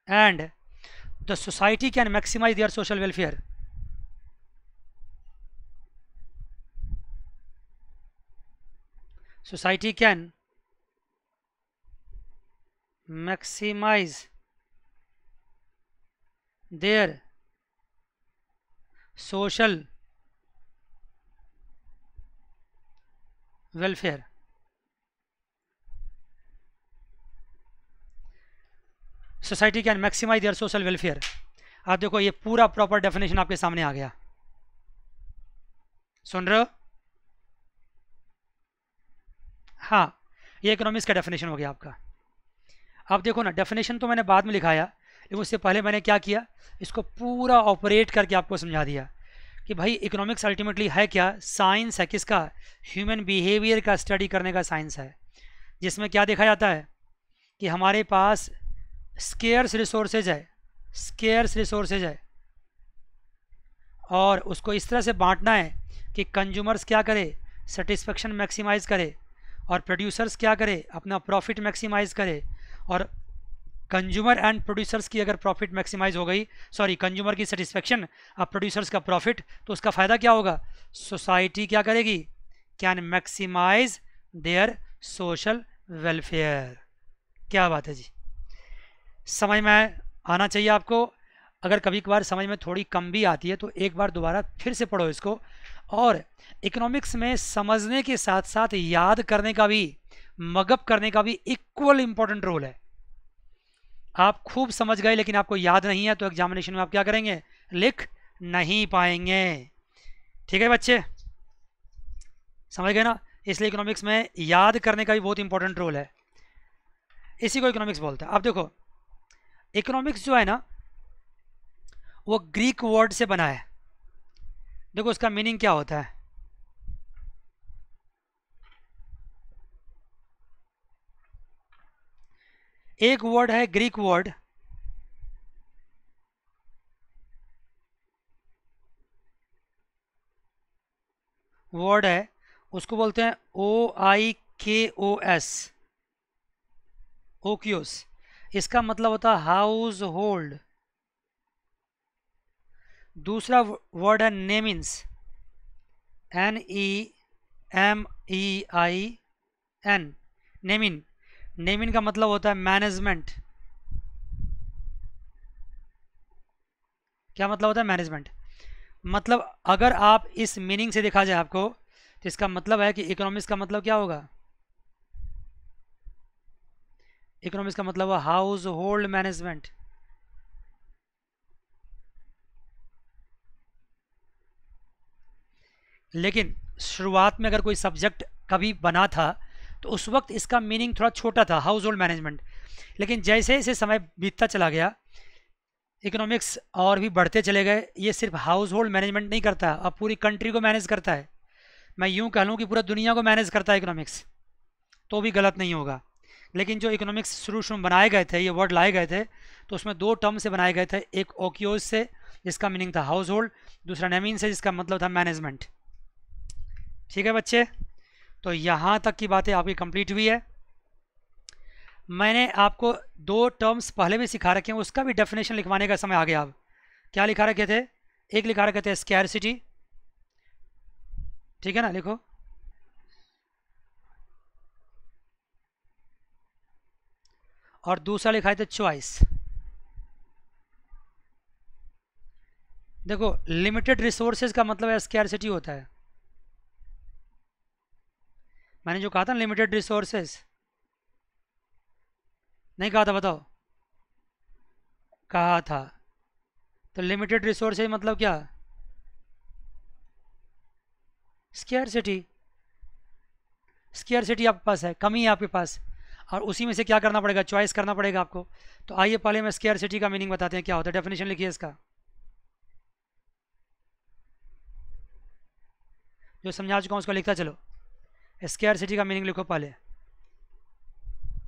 and the society can maximize their social welfare. Society can maximize their social welfare. Society can maximize their social welfare. आप देखो ये पूरा प्रॉपर डेफिनेशन आपके सामने आ गया, सुन रहे हो, हाँ ये इकोनॉमिक्स का डेफिनेशन हो गया आपका। आप देखो ना, डेफिनेशन तो मैंने बाद में लिखाया, लेकिन उससे पहले मैंने क्या किया, इसको पूरा ऑपरेट करके आपको समझा दिया कि भाई इकोनॉमिक्स अल्टीमेटली है क्या, साइंस है, किसका, ह्यूमन बिहेवियर का स्टडी करने का साइंस है, जिसमें क्या देखा जाता है कि हमारे पास स्केर्स रिसोर्सेज है, और उसको इस तरह से बांटना है कि कंज्यूमर्स क्या करे, सेटिस्फेक्शन मैक्सिमाइज करे, और प्रोड्यूसर्स क्या करे, अपना प्रॉफिट मैक्सिमाइज करे। और कंज्यूमर एंड प्रोड्यूसर्स की अगर प्रॉफिट मैक्सिमाइज हो गई, सॉरी कंज्यूमर की सेटिस्फेक्शन और प्रोड्यूसर्स का प्रॉफिट, तो उसका फ़ायदा क्या होगा, सोसाइटी क्या करेगी, can maximize their social welfare. क्या बात है जी, समझ में आना चाहिए आपको। अगर कभी कभार समझ में थोड़ी कम भी आती है तो एक बार दोबारा फिर से पढ़ो इसको। और इकोनॉमिक्स में समझने के साथ साथ याद करने का भी, मगअप करने का भी इक्वल इंपॉर्टेंट रोल है। आप खूब समझ गए लेकिन आपको याद नहीं है तो एग्जामिनेशन में आप क्या करेंगे, लिख नहीं पाएंगे। ठीक है बच्चे, समझ गए ना। इसलिए इकोनॉमिक्स में याद करने का भी बहुत इंपॉर्टेंट रोल है, इसी को इकोनॉमिक्स बोलते हैं। अब देखो इकोनॉमिक्स जो है ना वो ग्रीक वर्ड से बना है। देखो उसका मीनिंग क्या होता है, एक वर्ड है ग्रीक वर्ड, वर्ड है उसको बोलते हैं OIKOS, ओक्यूस। इसका मतलब होता है हाउस होल्ड। दूसरा वर्ड है नेमिन्स, NEMEIN, नेमिन। नेमिन का मतलब होता है मैनेजमेंट। क्या मतलब होता है, मैनेजमेंट। मतलब अगर आप इस मीनिंग से देखा जाए आपको, तो इसका मतलब है कि इकोनॉमिक्स का मतलब क्या होगा, इकोनॉमिक्स का मतलब है हाउस होल्ड मैनेजमेंट। लेकिन शुरुआत में अगर कोई सब्जेक्ट कभी बना था तो उस वक्त इसका मीनिंग थोड़ा छोटा था, हाउस होल्ड मैनेजमेंट। लेकिन जैसे जैसे समय बीतता चला गया, इकोनॉमिक्स और भी बढ़ते चले गए। ये सिर्फ हाउस होल्ड मैनेजमेंट नहीं करता, अब पूरी कंट्री को मैनेज करता है। मैं यूँ कह लूँ कि पूरा दुनिया को मैनेज करता है इकोनॉमिक्स, तो भी गलत नहीं होगा। लेकिन जो इकोनॉमिक्स शुरू शुरू में बनाए गए थे, ये वर्ड लाए गए थे, तो उसमें दो टर्म से बनाए गए थे। एक ओकियोज से जिसका मीनिंग था हाउस होल्ड, दूसरा नेमीन से जिसका मतलब था मैनेजमेंट। ठीक है बच्चे, तो यहाँ तक की बातें आपकी कंप्लीट हुई है। मैंने आपको दो टर्म्स पहले भी सिखा रखे हैं, उसका भी डेफिनेशन लिखवाने का समय आ गया। अब क्या लिखा रखे थे, एक लिखा रखे थे स्कैरसिटी, ठीक है ना, लिखो। और दूसरा लिखा थे चॉइस। देखो लिमिटेड रिसोर्सेज का मतलब है स्कैरसिटी होता है। मैंने जो कहा था लिमिटेड रिसोर्सेज, नहीं कहा था, बताओ, कहा था। तो लिमिटेड रिसोर्सेज मतलब क्या, स्कैरसिटी। स्कैरसिटी आपके पास है, कमी है आपके पास, और उसी में से क्या करना पड़ेगा, चॉइस करना पड़ेगा आपको। तो आइए पहले मैं स्कैरसिटी का मीनिंग बताते हैं क्या होता है, डेफिनेशन लिखिए इसका। जो समझा चुका हूँ उसको लिखता चलो। स्कैरसिटी का मीनिंग लिखो पहले,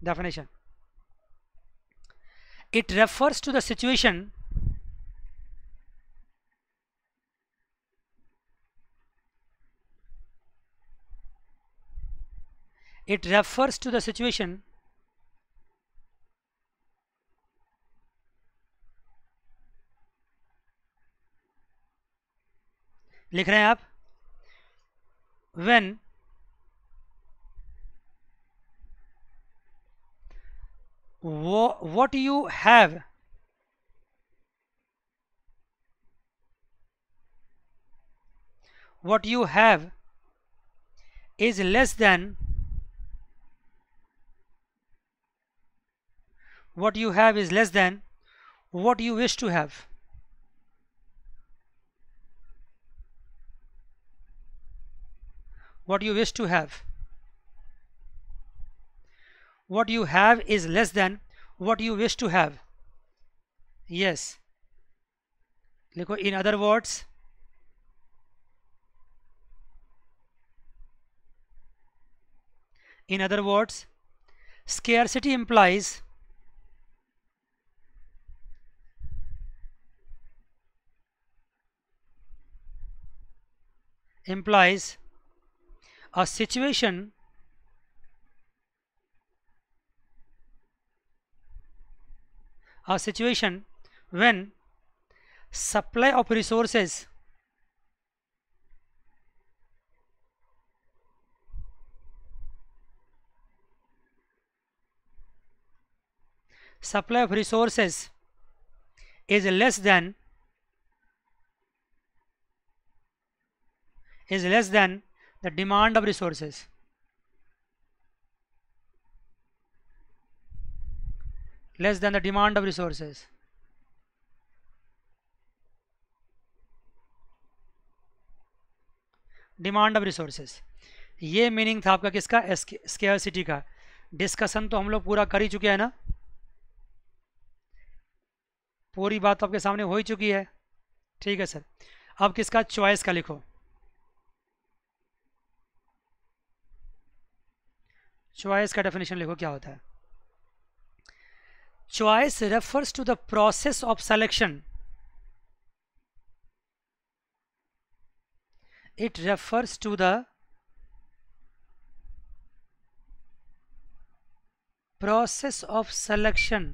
definition. It refers to the situation it refers to the situation लिख रहे हैं आप, when what you have is less than what you have is less than what you wish to have. What you wish to have, what you have is less than what you wish to have. Yes, लिखो in other words, in other words scarcity implies a situation a situation when supply of resources is less than the demand of resources. Less than the demand of resources. Demand of resources, ये मीनिंग था आपका किसका, स्केयरसिटी का। डिस्कशन तो हम लोग पूरा कर ही चुके हैं ना, पूरी बात तो आपके सामने हो ही चुकी है। ठीक है सर, अब किसका, चॉइस का लिखो। चॉइस का डेफिनेशन लिखो, क्या होता है। Choice refers to the process of selection, it refers to the process of selection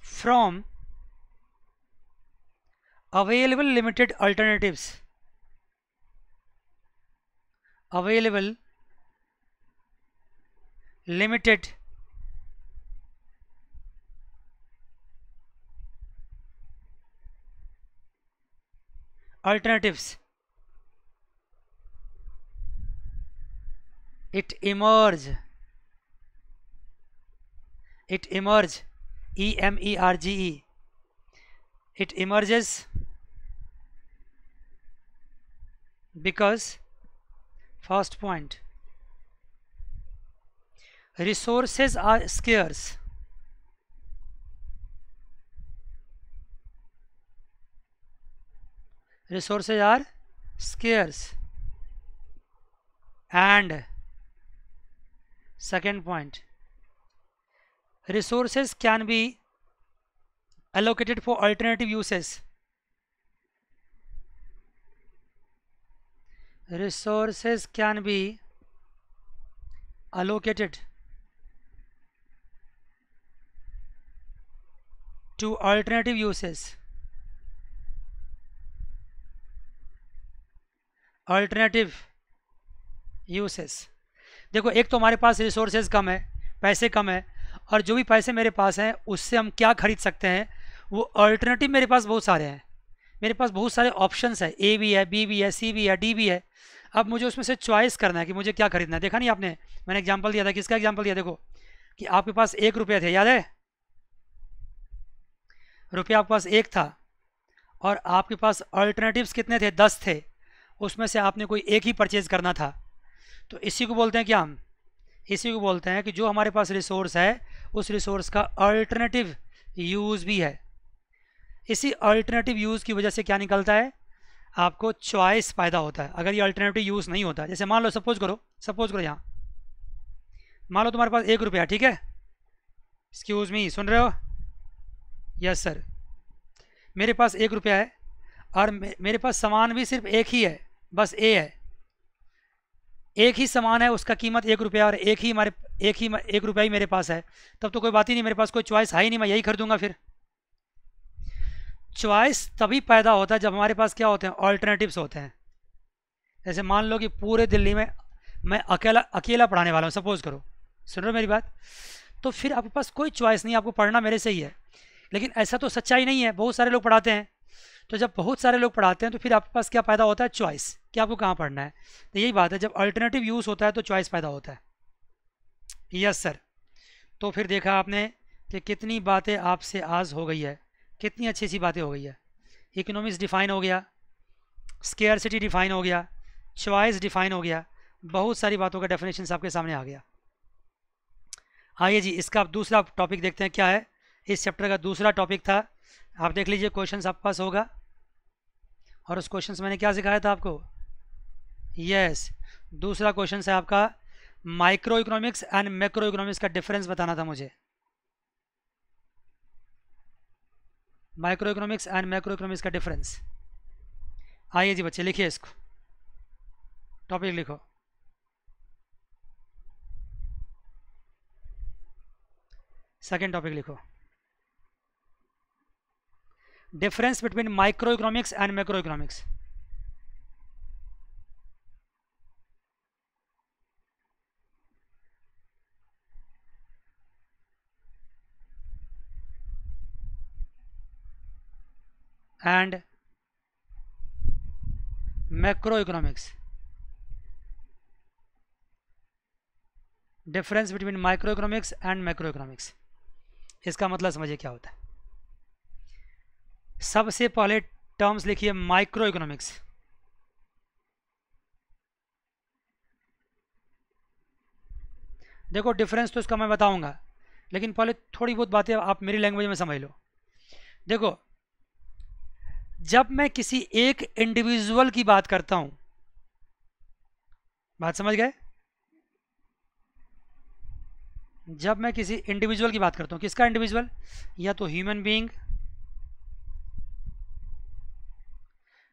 from available limited alternatives, available limited alternatives. It emerge, emerge, it emerges because, first point, resources are scarce. Resources are scarce, and second point, resources can be allocated for alternative uses. Resources can be allocated to alternative uses. Alternative uses, देखो एक तो हमारे पास रिसोर्सेज कम है, पैसे कम है, और जो भी पैसे मेरे पास हैं उससे हम क्या खरीद सकते हैं, वो अल्टरनेटिव मेरे पास बहुत सारे हैं, मेरे पास बहुत सारे ऑप्शंस है, ए भी है, बी भी है, सी भी है, डी भी है। अब मुझे उसमें से चॉइस करना है कि मुझे क्या खरीदना है। देखा नहीं आपने, मैंने एग्जांपल दिया था, किसका एग्जांपल दिया, देखो कि आपके पास 1 रुपया थे, याद है, रुपया आपके पास 1 था और आपके पास अल्टरनेटिव्स कितने थे, 10 थे, उसमें से आपने कोई एक ही परचेज करना था। तो इसी को बोलते हैं क्या, हम इसी को बोलते हैं कि जो हमारे पास रिसोर्स है उस रिसोर्स का अल्टरनेटिव यूज़ भी है। इसी अल्टरनेटिव यूज़ की वजह से क्या निकलता है, आपको चॉइस पैदा होता है। अगर ये अल्टरनेटिव यूज़ नहीं होता, जैसे मान लो, सपोज करो यहाँ मान लो तुम्हारे पास 1 रुपया, ठीक है, एक्सक्यूज़ मी, सुन रहे हो, यस सर, मेरे पास 1 रुपया है और मेरे पास सामान भी सिर्फ एक ही है, बस ए है, एक ही सामान है, उसका कीमत 1 रुपया और एक ही 1 रुपया ही मेरे पास है, तब तो कोई बात ही नहीं, मेरे पास कोई चॉइस है ही नहीं, मैं यही खरीदूंगा। फिर चॉइस तभी पैदा होता है जब हमारे पास क्या होते हैं, ऑल्टरनेटिव्स होते हैं। जैसे मान लो कि पूरे दिल्ली में मैं अकेला पढ़ाने वाला हूँ, सपोज करो, सुन रहे हो मेरी बात, तो फिर आपके पास कोई चॉइस नहीं, आपको पढ़ना मेरे से ही है। लेकिन ऐसा तो सच्चाई नहीं है, बहुत सारे लोग पढ़ाते हैं, तो जब बहुत सारे लोग पढ़ाते हैं तो फिर आपके पास क्या पैदा होता है, चॉइस, कि आपको कहाँ पढ़ना है। तो यही बात है, जब अल्टरनेटिव यूज़ होता है तो चॉइस पैदा होता है। यस सर, तो फिर देखा आपने कि कितनी बातें आपसे आज हो गई है, कितनी अच्छी अच्छी बातें हो गई है। इकोनॉमिक्स डिफाइन हो गया, स्केयरसिटी डिफाइन हो गया, चॉइस डिफाइन हो गया, बहुत सारी बातों का डेफिनेशन आपके सामने आ गया। आइए जी, इसका आप दूसरा टॉपिक देखते हैं क्या है। इस चैप्टर का दूसरा टॉपिक था, आप देख लीजिए, क्वेश्चन आपके पास होगा, और उस क्वेश्चन मैंने क्या सिखाया था आपको, यस, दूसरा क्वेश्चन है आपका micro economics and macro economics का डिफरेंस बताना था मुझे। Micro economics and macro economics का डिफरेंस। आइए जी बच्चे, लिखिए इसको, टॉपिक लिखो। सेकेंड टॉपिक लिखो, difference between micro economics and macro economics. And macro economics, difference between micro economics and macro economics. इसका मतलब समझिए क्या होता है। सबसे पहले टर्म्स लिखिए माइक्रो इकोनॉमिक्स। देखो डिफरेंस तो इसका मैं बताऊंगा, लेकिन पहले थोड़ी बहुत बातें आप मेरी लैंग्वेज में समझ लो। देखो जब मैं किसी एक इंडिविजुअल की बात करता हूं, बात समझ गए? जब मैं किसी इंडिविजुअल की बात करता हूं, किसका इंडिविजुअल? या तो ह्यूमन बीइंग,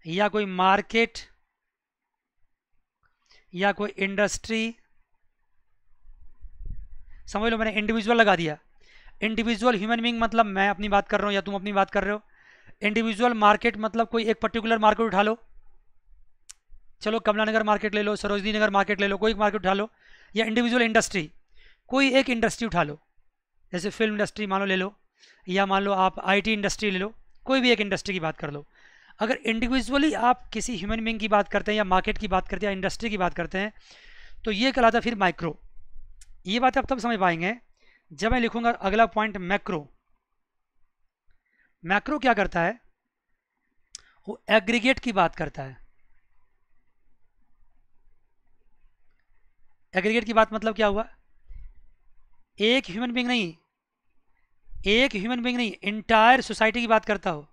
या कोई मार्केट, या कोई इंडस्ट्री। समझ लो मैंने इंडिविजुअल लगा दिया। इंडिविजुअल ह्यूमन बीइंग मतलब मैं अपनी बात कर रहा हूं या तुम अपनी बात कर रहे हो। इंडिविजुअल मार्केट मतलब कोई एक पर्टिकुलर मार्केट उठा लो, चलो कमला नगर मार्केट ले लो, सरोजनी नगर मार्केट ले लो, कोई एक मार्केट उठा लो। या इंडिविजुअल इंडस्ट्री, कोई एक इंडस्ट्री उठा लो, जैसे फिल्म इंडस्ट्री मान लो ले लो, या मान लो आप आईटी इंडस्ट्री ले लो, कोई भी एक इंडस्ट्री की बात कर लो। अगर इंडिविजुअली आप किसी ह्यूमन बीइंग की बात करते हैं या मार्केट की बात करते हैं या इंडस्ट्री की बात करते हैं तो ये कहलाता फिर माइक्रो। ये बात आप तब समझ पाएंगे जब मैं लिखूंगा अगला पॉइंट मैक्रो। मैक्रो क्या करता है? वो एग्रीगेट की बात करता है। एग्रीगेट की बात मतलब क्या हुआ? एक ह्यूमन बीइंग नहीं, एक ह्यूमन बीइंग नहीं, इंटायर सोसाइटी की बात करता हो,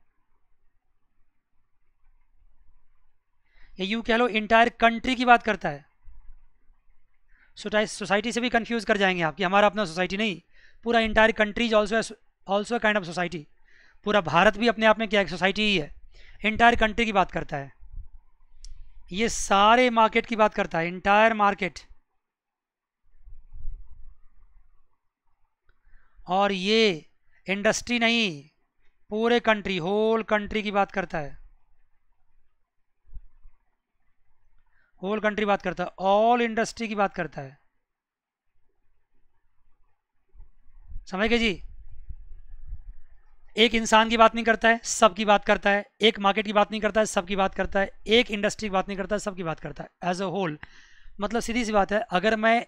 या यूं कह लो इंटायर कंट्री की बात करता है। सोसाइटी से भी कंफ्यूज कर जाएंगे आप कि हमारा अपना सोसाइटी नहीं, पूरा entire country is also kind of society. पूरा भारत भी अपने आप में क्या एक सोसाइटी ही है। इंटायर कंट्री की बात करता है, ये सारे मार्केट की बात करता है, इंटायर मार्केट। और ये इंडस्ट्री नहीं, पूरे कंट्री, होल कंट्री की बात करता है, होल कंट्री बात करता है, ऑल इंडस्ट्री की बात करता है। समझ गए जी? एक इंसान की बात नहीं करता है, सबकी बात करता है। एक मार्केट की बात नहीं करता है, सबकी बात करता है। एक इंडस्ट्री की बात नहीं करता है, सबकी बात करता है एज अ होल। मतलब सीधी सी बात है, अगर मैं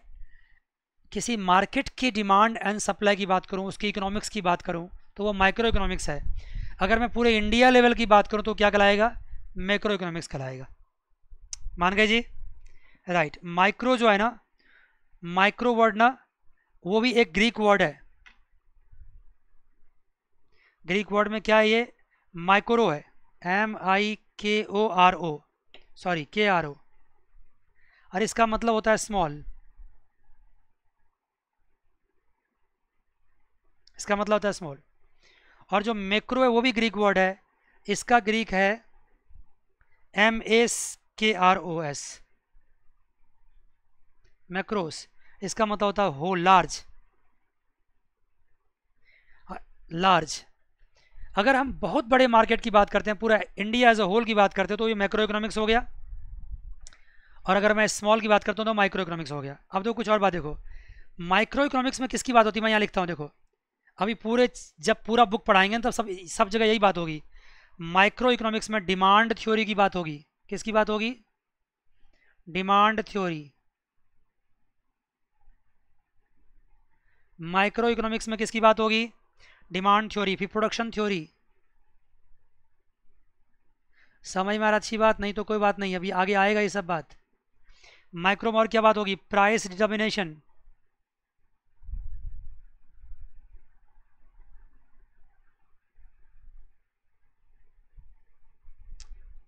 किसी मार्केट की डिमांड एंड सप्लाई की बात करूं, उसकी इकोनॉमिक्स की बात करूं, तो वो माइक्रो इकोनॉमिक्स है। अगर मैं पूरे इंडिया लेवल की बात करूं तो क्या कहलाएगा? मैक्रो इकोनॉमिक्स कहलाएगा। मान गए जी? राइट। माइक्रो जो है ना, माइक्रो वर्ड ना, वो भी एक ग्रीक वर्ड है। ग्रीक वर्ड में क्या है? ये माइक्रो है, MIKORO, सॉरी KRO, और इसका मतलब होता है स्मॉल। इसका मतलब होता है स्मॉल। और जो मैक्रो है वो भी ग्रीक वर्ड है, इसका ग्रीक है MAKROS, मैक्रोस। इसका मतलब होता है हो, लार्ज, लार्ज। अगर हम बहुत बड़े मार्केट की बात करते हैं, पूरा इंडिया एज अ होल की बात करते हैं, तो ये मैक्रो इकोनॉमिक्स हो गया। और अगर मैं स्मॉल की बात करता हूँ तो माइक्रो इकोनॉमिक्स हो गया। अब देखो कुछ और बात देखो, माइक्रो इकोनॉमिक्स में किसकी बात होती है? मैं यहाँ लिखता हूँ, देखो अभी पूरे, जब पूरा बुक पढ़ाएंगे तब सब जगह यही बात होगी। माइक्रो इकोनॉमिक्स में डिमांड थ्योरी की बात होगी। किसकी बात होगी? Demand theory. माइक्रो इकोनॉमिक्स में किसकी बात होगी? Demand theory. फिर प्रोडक्शन थ्योरी। समझ में आ रहा? अच्छी बात, नहीं तो कोई बात नहीं, अभी आगे आएगा ये सब बात। माइक्रो में और क्या बात होगी? Price determination.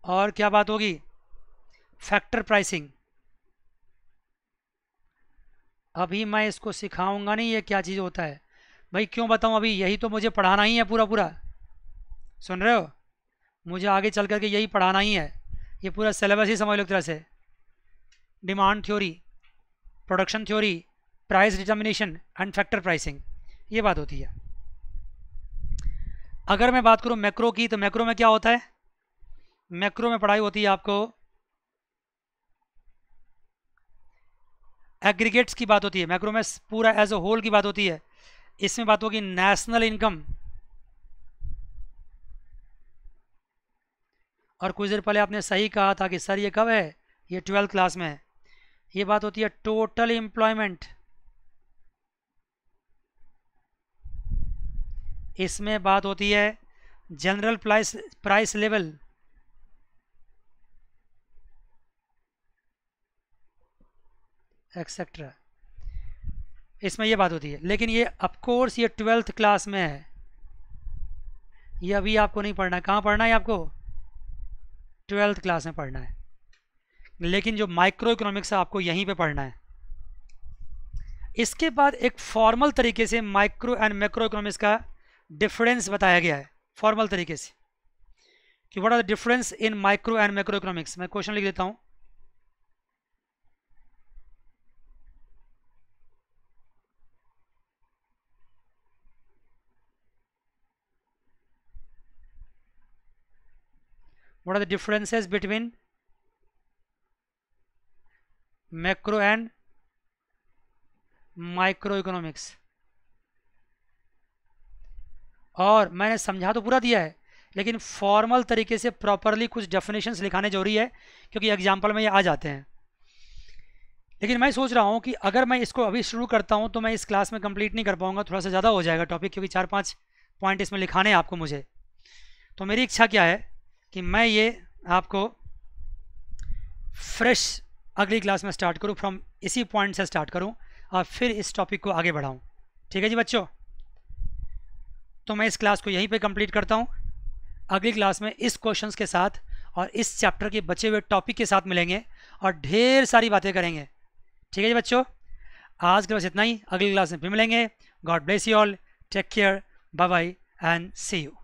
और क्या बात होगी? Factor pricing. अभी मैं इसको सिखाऊंगा नहीं ये क्या चीज़ होता है भाई, क्यों बताऊं? अभी यही तो मुझे पढ़ाना ही है पूरा पूरा, सुन रहे हो? मुझे आगे चल करके यही पढ़ाना ही है, ये पूरा सिलेबस ही समझ लो एक तरह से। Demand theory, production theory, price determination and factor pricing, ये बात होती है। अगर मैं बात करूं मैक्रो की, तो मैक्रो में क्या होता है? मैक्रो में पढ़ाई होती है आपको एग्रीगेट्स की बात होती है। मैक्रो में पूरा एज अ होल की बात होती है। इसमें बात होगी नेशनल इनकम, और कुछ देर पहले आपने सही कहा था कि सर ये कब है, ये 12th क्लास में है। ये बात होती है टोटल एम्प्लॉयमेंट, इसमें बात होती है जनरल प्राइस लेवल, एक्सेट्रा, इसमें ये बात होती है। लेकिन ये ऑफकोर्स ये 12th क्लास में है, ये अभी आपको नहीं पढ़ना है। कहाँ पढ़ना है आपको? 12th क्लास में पढ़ना है। लेकिन जो माइक्रो इकोनॉमिक्स है आपको यहीं पे पढ़ना है। इसके बाद एक फॉर्मल तरीके से माइक्रो एंड मैक्रो इकोनॉमिक्स का डिफरेंस बताया गया है, फॉर्मल तरीके से, कि what are the difference in micro and macro economics. मैं क्वेश्चन लिख देता हूं। What are the differences between macro and micro economics? और मैंने समझा तो पूरा दिया है, लेकिन फॉर्मल तरीके से प्रॉपरली कुछ डेफिनेशंस लिखाने जरूरी है, क्योंकि एग्जाम्पल में ये आ जाते हैं। लेकिन मैं सोच रहा हूँ कि अगर मैं इसको अभी शुरू करता हूँ तो मैं इस क्लास में कंप्लीट नहीं कर पाऊंगा, थोड़ा सा ज़्यादा हो जाएगा टॉपिक, क्योंकि 4-5 पॉइंट इसमें लिखाने हैं आपको मुझे। तो मेरी इच्छा क्या है कि मैं ये आपको फ्रेश अगली क्लास में स्टार्ट करूँ, फ्रॉम इसी पॉइंट से स्टार्ट करूँ और फिर इस टॉपिक को आगे बढ़ाऊँ। ठीक है जी बच्चों, तो मैं इस क्लास को यहीं पे कंप्लीट करता हूँ। अगली क्लास में इस क्वेश्चंस के साथ और इस चैप्टर के बचे हुए टॉपिक के साथ मिलेंगे और ढेर सारी बातें करेंगे। ठीक है जी बच्चों, आज के बस इतना ही। अगली क्लास में फिर मिलेंगे। God bless you all, take care, bye bye and see you.